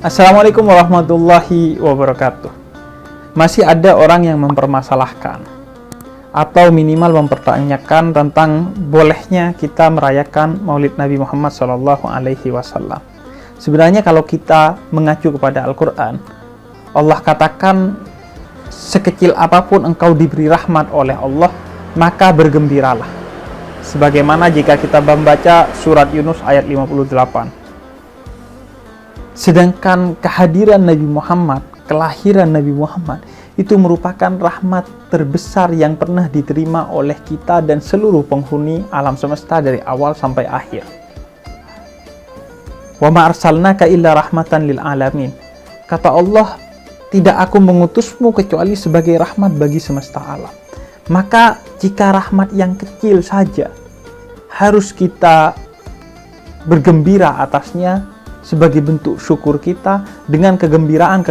Assalamualaikum warahmatullahi wabarakatuh. Masih ada orang yang mempermasalahkan atau minimal mempertanyakan tentang bolehnya kita merayakan Maulid Nabi Muhammad SAW. Sebenarnya kalau kita mengacu kepada Al-Quran, Allah katakan sekecil apapun engkau diberi rahmat oleh Allah, maka bergembiralah. Sebagaimana jika kita membaca surat Yunus ayat 58. Sedangkan kehadiran Nabi Muhammad, kelahiran Nabi Muhammad, itu merupakan rahmat terbesar yang pernah diterima oleh kita dan seluruh penghuni alam semesta dari awal sampai akhir. Wa ma arsalnaka illa rahmatan lil alamin. Kata Allah, tidak aku mengutusmu kecuali sebagai rahmat bagi semesta alam. Maka jika rahmat yang kecil saja harus kita bergembira atasnya sebagai bentuk syukur kita dengan kegembiraan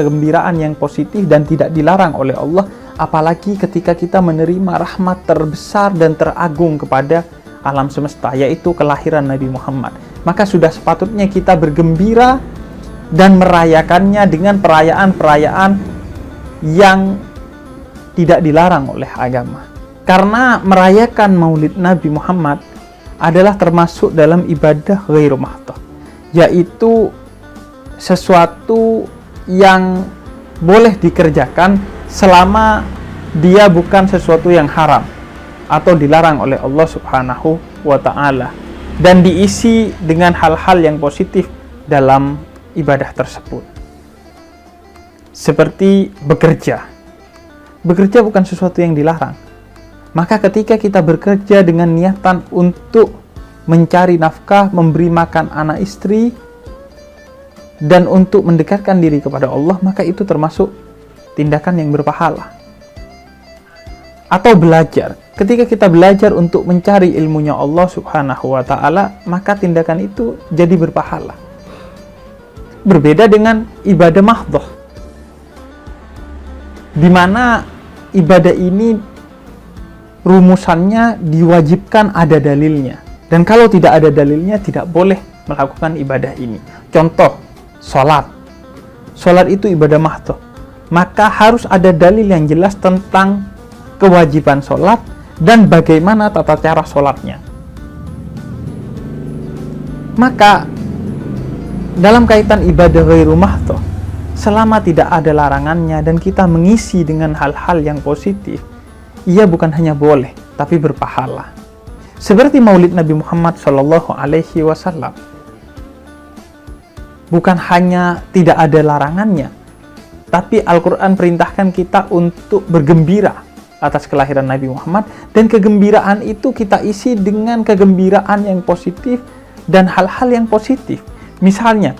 yang positif dan tidak dilarang oleh Allah, apalagi ketika kita menerima rahmat terbesar dan teragung kepada alam semesta, yaitu kelahiran Nabi Muhammad. Maka sudah sepatutnya kita bergembira dan merayakannya dengan perayaan-perayaan yang tidak dilarang oleh agama. Karena merayakan Maulid Nabi Muhammad adalah termasuk dalam ibadah ghairu mahdhah, yaitu sesuatu yang boleh dikerjakan selama dia bukan sesuatu yang haram atau dilarang oleh Allah Subhanahu wa ta'ala, dan diisi dengan hal-hal yang positif dalam ibadah tersebut. Seperti bekerja. Bekerja bukan sesuatu yang dilarang. Maka ketika kita bekerja dengan niatan untuk mencari nafkah, memberi makan anak istri, dan untuk mendekatkan diri kepada Allah, maka itu termasuk tindakan yang berpahala. Atau belajar. Ketika kita belajar untuk mencari ilmunya Allah Subhanahu wa ta'ala, maka tindakan itu jadi berpahala. Berbeda dengan ibadah mahdhah, di mana ibadah ini rumusannya diwajibkan ada dalilnya. Dan kalau tidak ada dalilnya, tidak boleh melakukan ibadah ini. Contoh, sholat. Sholat itu ibadah mahdhah. Maka harus ada dalil yang jelas tentang kewajiban sholat dan bagaimana tata cara sholatnya. Maka, dalam kaitan ibadah ghairu mahdhah, selama tidak ada larangannya dan kita mengisi dengan hal-hal yang positif, ia bukan hanya boleh, tapi berpahala. Seperti Maulid Nabi Muhammad SAW, bukan hanya tidak ada larangannya, tapi Al-Quran perintahkan kita untuk bergembira atas kelahiran Nabi Muhammad, dan kegembiraan itu kita isi dengan kegembiraan yang positif dan hal-hal yang positif. Misalnya,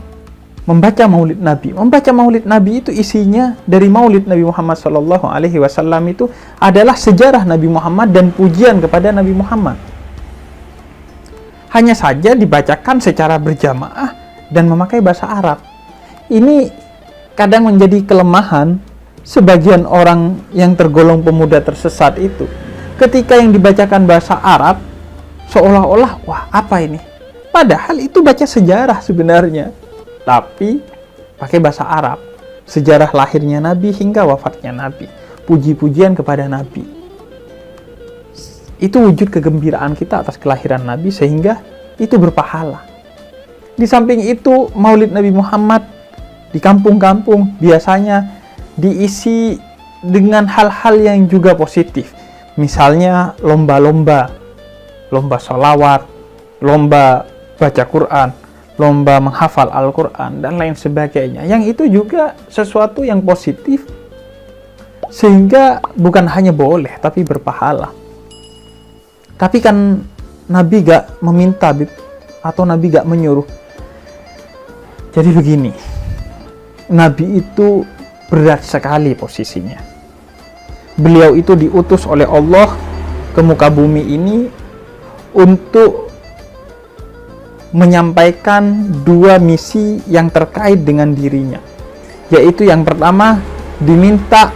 membaca Maulid Nabi. Membaca Maulid Nabi itu isinya dari Maulid Nabi Muhammad SAW itu adalah sejarah Nabi Muhammad dan pujian kepada Nabi Muhammad. Hanya saja dibacakan secara berjamaah dan memakai bahasa Arab. Ini kadang menjadi kelemahan sebagian orang yang tergolong pemuda tersesat itu. Ketika yang dibacakan bahasa Arab, seolah-olah, wah apa ini? Padahal itu baca sejarah sebenarnya. Tapi pakai bahasa Arab. Sejarah lahirnya Nabi hingga wafatnya Nabi. Puji-pujian kepada Nabi. Itu wujud kegembiraan kita atas kelahiran Nabi, sehingga itu berpahala. Di samping itu, Maulid Nabi Muhammad di kampung-kampung biasanya diisi dengan hal-hal yang juga positif. Misalnya lomba-lomba, lomba sholawat, lomba baca Quran, lomba menghafal Al-Quran, dan lain sebagainya. Yang itu juga sesuatu yang positif, sehingga bukan hanya boleh, tapi berpahala. Tapi kan Nabi gak meminta atau Nabi gak menyuruh. Jadi begini, Nabi itu berat sekali posisinya. Beliau itu diutus oleh Allah ke muka bumi ini untuk menyampaikan dua misi yang terkait dengan dirinya. Yaitu yang pertama, diminta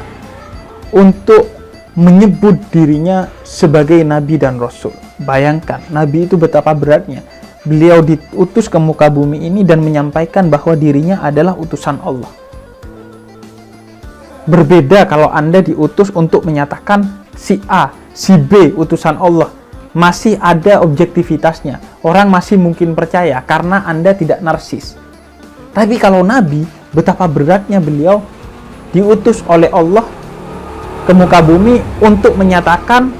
untuk menyebut dirinya sebagai Nabi dan Rasul. Bayangkan, Nabi itu betapa beratnya. beliau diutus ke muka bumi ini dan menyampaikan bahwa dirinya adalah utusan Allah. Berbeda kalau Anda diutus untuk menyatakan si A, si B utusan Allah. Masih ada objektivitasnya. Orang masih mungkin percaya karena Anda tidak narsis. Tapi kalau Nabi, betapa beratnya beliau diutus oleh Allah ke muka bumi untuk menyatakan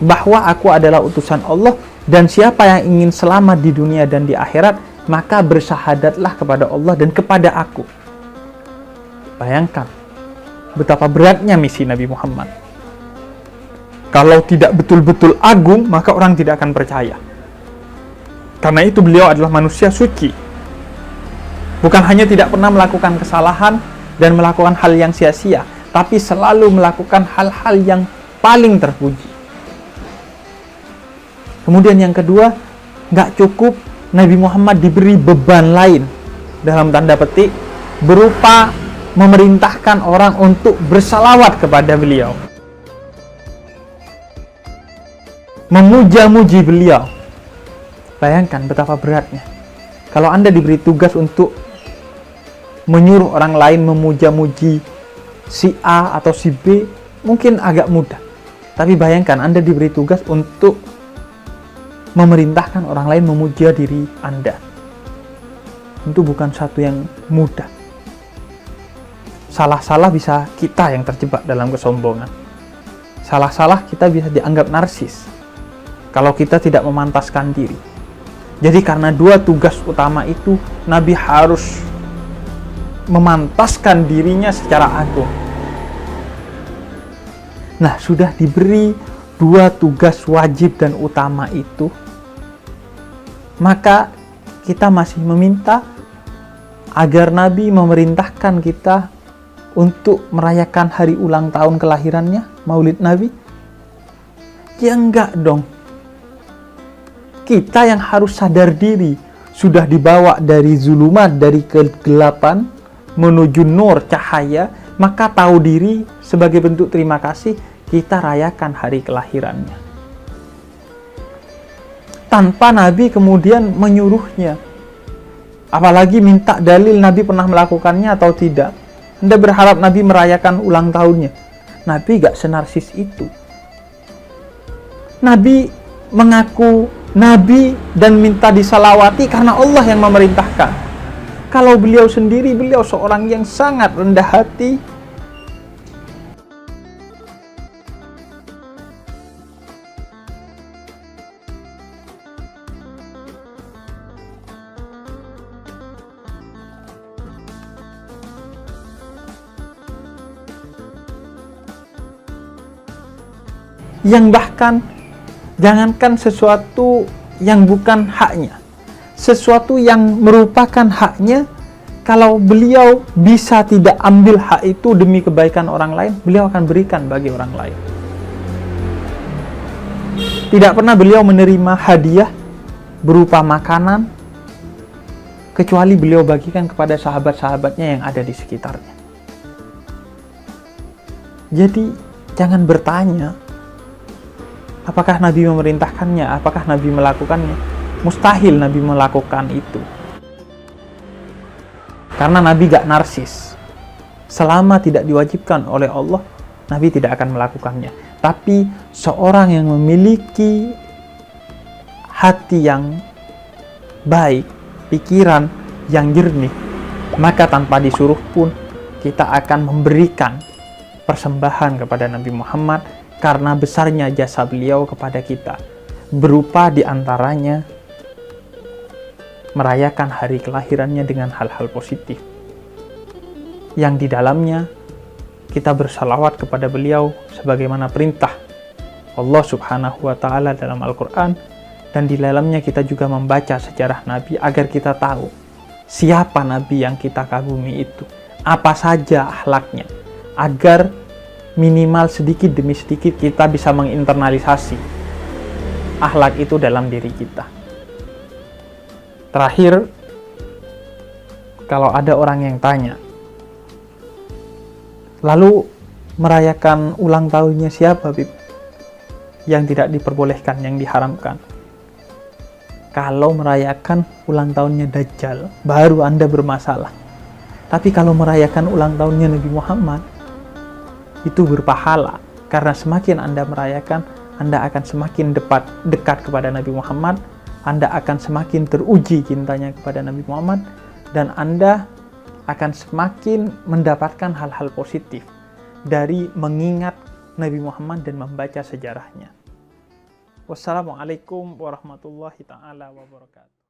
bahwa aku adalah utusan Allah, dan siapa yang ingin selamat di dunia dan di akhirat, maka bersyahadatlah kepada Allah dan kepada aku. Bayangkan betapa beratnya misi Nabi Muhammad. Kalau tidak betul-betul agung, maka orang tidak akan percaya. Karena itu beliau adalah manusia suci. Bukan hanya tidak pernah melakukan kesalahan dan melakukan hal yang sia-sia, tapi selalu melakukan hal-hal yang paling terpuji. Kemudian yang kedua, nggak cukup Nabi Muhammad diberi beban lain, dalam tanda petik, berupa memerintahkan orang untuk bersalawat kepada beliau, memuja-muji beliau. Bayangkan betapa beratnya. Kalau Anda diberi tugas untuk menyuruh orang lain memuja-muji si A atau si B, mungkin agak mudah. Tapi bayangkan Anda diberi tugas untuk memerintahkan orang lain memuja diri Anda. Itu bukan satu yang mudah. Salah-salah bisa kita yang terjebak dalam kesombongan. Salah-salah kita bisa dianggap narsis kalau kita tidak memantaskan diri. Jadi karena dua tugas utama itu, Nabi harus memantaskan dirinya secara agung. Nah, sudah diberi dua tugas wajib dan utama itu, maka kita masih meminta agar Nabi memerintahkan kita untuk merayakan hari ulang tahun kelahirannya, Maulid Nabi. Ya enggak dong. Kita yang harus sadar diri, sudah dibawa dari zulumat, dari kegelapan menuju nur, cahaya, maka tahu diri, sebagai bentuk terima kasih kita rayakan hari kelahirannya. Tanpa Nabi kemudian menyuruhnya, apalagi minta dalil Nabi pernah melakukannya atau tidak. Anda berharap Nabi merayakan ulang tahunnya. Nabi gak senarsis itu. Nabi mengaku Nabi dan minta disalawati karena Allah yang memerintahkan. Kalau beliau sendiri, beliau seorang yang sangat rendah hati, yang bahkan jangankan sesuatu yang bukan haknya, sesuatu yang merupakan haknya, kalau beliau bisa tidak ambil hak itu demi kebaikan orang lain, beliau akan berikan bagi orang lain. Tidak pernah beliau menerima hadiah berupa makanan, kecuali beliau bagikan kepada sahabat-sahabatnya yang ada di sekitarnya. Jadi, jangan bertanya, apakah Nabi memerintahkannya? Apakah Nabi melakukannya? Mustahil Nabi melakukan itu. Karena Nabi gak narsis. Selama tidak diwajibkan oleh Allah, Nabi tidak akan melakukannya. Tapi seorang yang memiliki hati yang baik, pikiran yang jernih, maka tanpa disuruh pun kita akan memberikan persembahan kepada Nabi Muhammad karena besarnya jasa beliau kepada kita, berupa diantaranya merayakan hari kelahirannya dengan hal-hal positif, yang di dalamnya kita bersalawat kepada beliau sebagaimana perintah Allah Subhanahu wa Ta'ala dalam Al-Quran, dan di dalamnya kita juga membaca sejarah Nabi agar kita tahu siapa Nabi yang kita kagumi itu, apa saja akhlaknya, agar minimal sedikit demi sedikit kita bisa menginternalisasi akhlak itu dalam diri kita. Terakhir, kalau ada orang yang tanya, lalu merayakan ulang tahunnya siapa, Bib? Yang tidak diperbolehkan, yang diharamkan. kalau merayakan ulang tahunnya Dajjal, baru Anda bermasalah. Tapi kalau merayakan ulang tahunnya Nabi Muhammad, itu berpahala. Karena semakin Anda merayakan, Anda akan semakin dekat kepada Nabi Muhammad, Anda akan semakin teruji cintanya kepada Nabi Muhammad, dan Anda akan semakin mendapatkan hal-hal positif dari mengingat Nabi Muhammad dan membaca sejarahnya. Wassalamualaikum warahmatullahi ta'ala wabarakatuh.